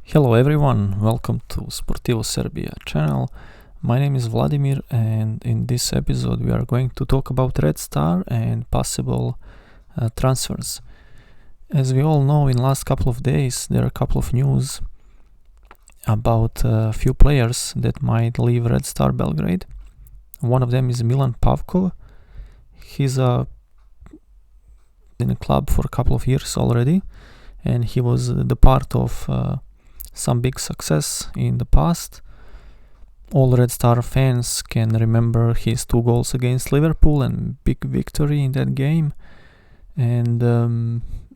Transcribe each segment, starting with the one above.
Hello everyone, welcome to Sportivo Serbia channel. My name is Vladimir, and in this episode we are going to talk about Red Star and possible transfers. As we all know, in last couple of days there are a couple of news about a few players that might leave Red Star Belgrade. One of them is Milan Pavkov. He's in the club for a couple of years already, and he was the part of some big success in the past. All Red Star fans can remember his 2 goals against Liverpool and big victory in that game. And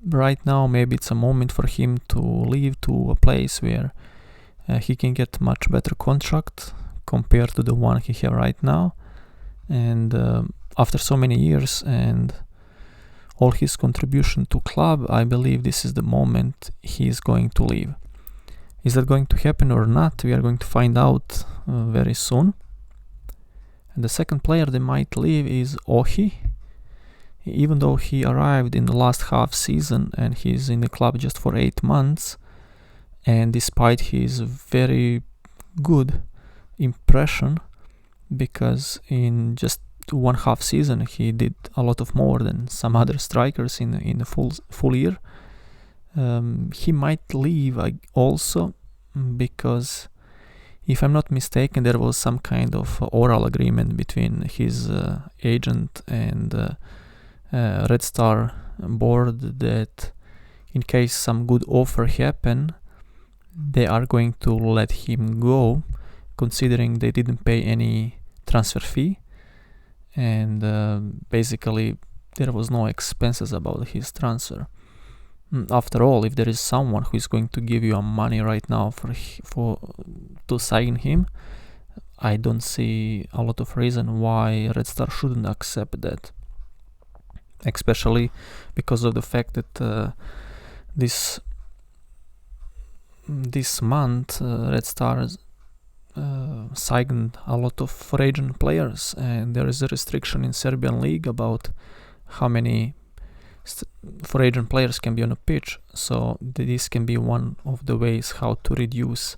right now maybe it's a moment for him to leave to a place where he can get much better contract compared to the one he have right now. And after so many years and all his contribution to club, I believe this is the moment he is going to leave. Is that going to happen or not? We are going to find out very soon. And the second player that might leave is Ohi. Even though he arrived in the last half season and he's in the club just for 8 months, and despite his very good impression, because in just 1/2 season he did a lot of more than some other strikers in the full year, he might leave also because, if I'm not mistaken, there was some kind of oral agreement between his agent and Red Star board that in case some good offer happen, they are going to let him go, considering they didn't pay any transfer fee, and basically there was no expenses about his transfer. After all, if there is someone who is going to give you money right now to sign him, I don't see a lot of reason why Red Star shouldn't accept that. Especially because of the fact that this month Red Star signed a lot of free agent players, and there is a restriction in Serbian league about how many free agent players can be on a pitch, so this can be one of the ways how to reduce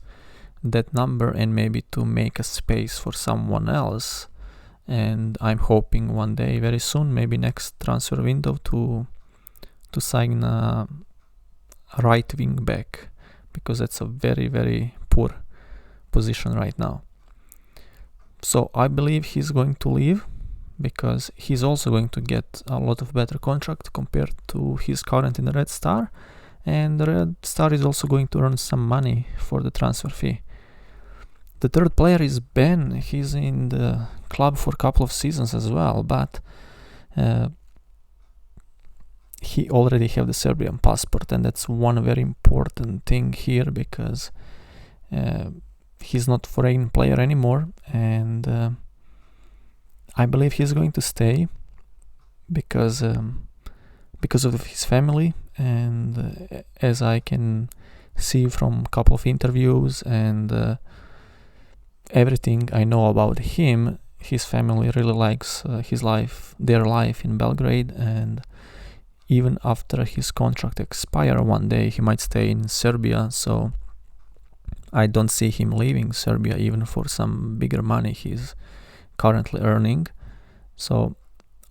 that number and maybe to make a space for someone else. And I'm hoping one day, very soon, maybe next transfer window, to sign a right wing back, because that's a very, very poor position right now. So I believe he's going to leave, because he's also going to get a lot of better contract compared to his current in the Red Star, and the Red Star is also going to earn some money for the transfer fee. The third player is Ben. He's in the club for a couple of seasons as well, but he already have the Serbian passport, and that's one very important thing here, because he's not foreign player anymore, and I believe he's going to stay because of his family, and as I can see from a couple of interviews and everything I know about him, his family really likes their life in Belgrade, and even after his contract expire one day, he might stay in Serbia. So I don't see him leaving Serbia even for some bigger money he's currently earning. So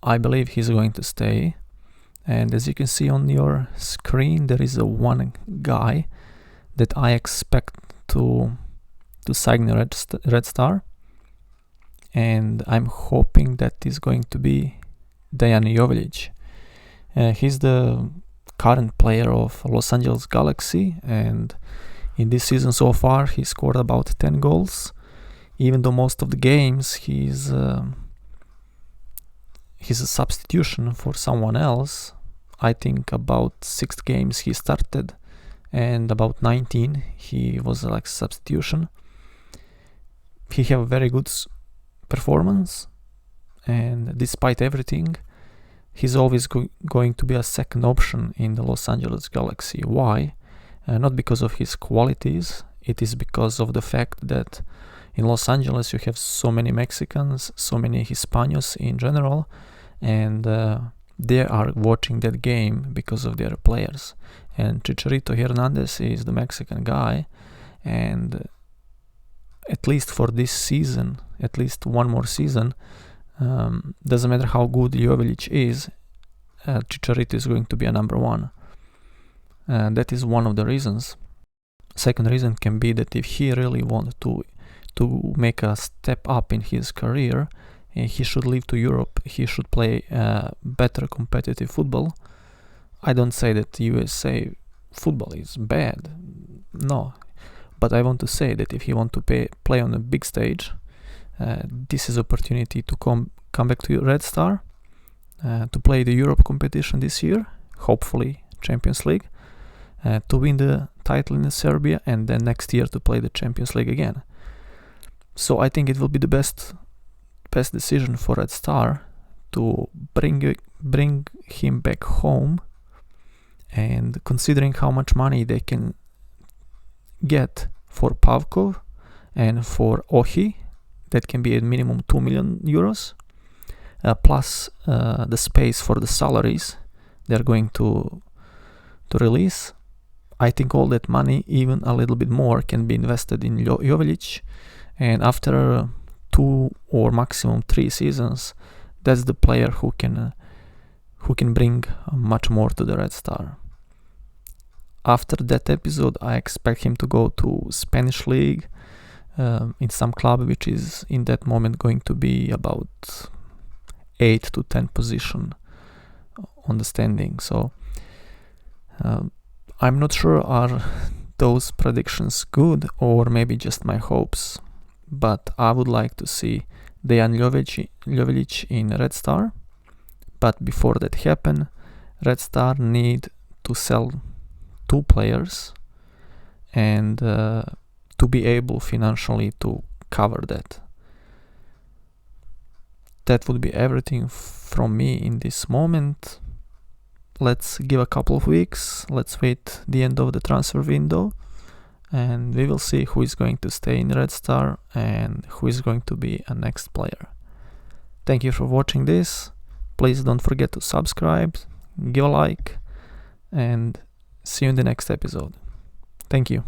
I believe he's going to stay. And as you can see on your screen, there is one guy that I expect to sign the Red Star, and I'm hoping that is going to be Dejan Joveljic. He's the current player of Los Angeles Galaxy, and in this season so far he scored about 10 goals. Even though most of the games he's a substitution for someone else. I think about 6 games he started, and about 19 he was like substitution. He have a very good performance, and despite everything, he's always going to be a second option in the Los Angeles Galaxy. Why? Not because of his qualities, it is because of the fact that in Los Angeles you have so many Mexicans, so many Hispanos in general, and they are watching that game because of their players. And Chicharito Hernandez is the Mexican guy, and at least for this season, at least one more season, doesn't matter how good Joveljic is, Chicharito is going to be a number one. That is one of the reasons. Second reason can be that if he really wants to make a step up in his career, he should leave to Europe. He should play better competitive football. I don't say that USA football is bad, no, but I want to say that if he wants to play on a big stage, this is opportunity to come back to Red Star, to play the Europe competition this year, hopefully Champions League, to win the title in Serbia, and then next year to play the Champions League again. So I think it will be the best decision for Red Star to bring him back home, and considering how much money they can get for Pavkov and for Ohi, that can be at minimum 2 million euros, plus the space for the salaries they're going to release. I think all that money, even a little bit more, can be invested in Joveljic, and after 2 or maximum 3 seasons, that's the player who can bring much more to the Red Star. After that episode, I expect him to go to Spanish League, in some club which is in that moment going to be about 8 to 10 position on the standing. So I'm not sure are those predictions good or maybe just my hopes, but I would like to see Dejan Joveljic in Red Star. But before that happen, Red Star need to sell 2 players and to be able financially to cover that. That would be everything from me in this moment. Let's give a couple of weeks, let's wait the end of the transfer window, and we will see who is going to stay in Red Star and who is going to be a next player. Thank you for watching this. Please don't forget to subscribe, give a like, and see you in the next episode. Thank you.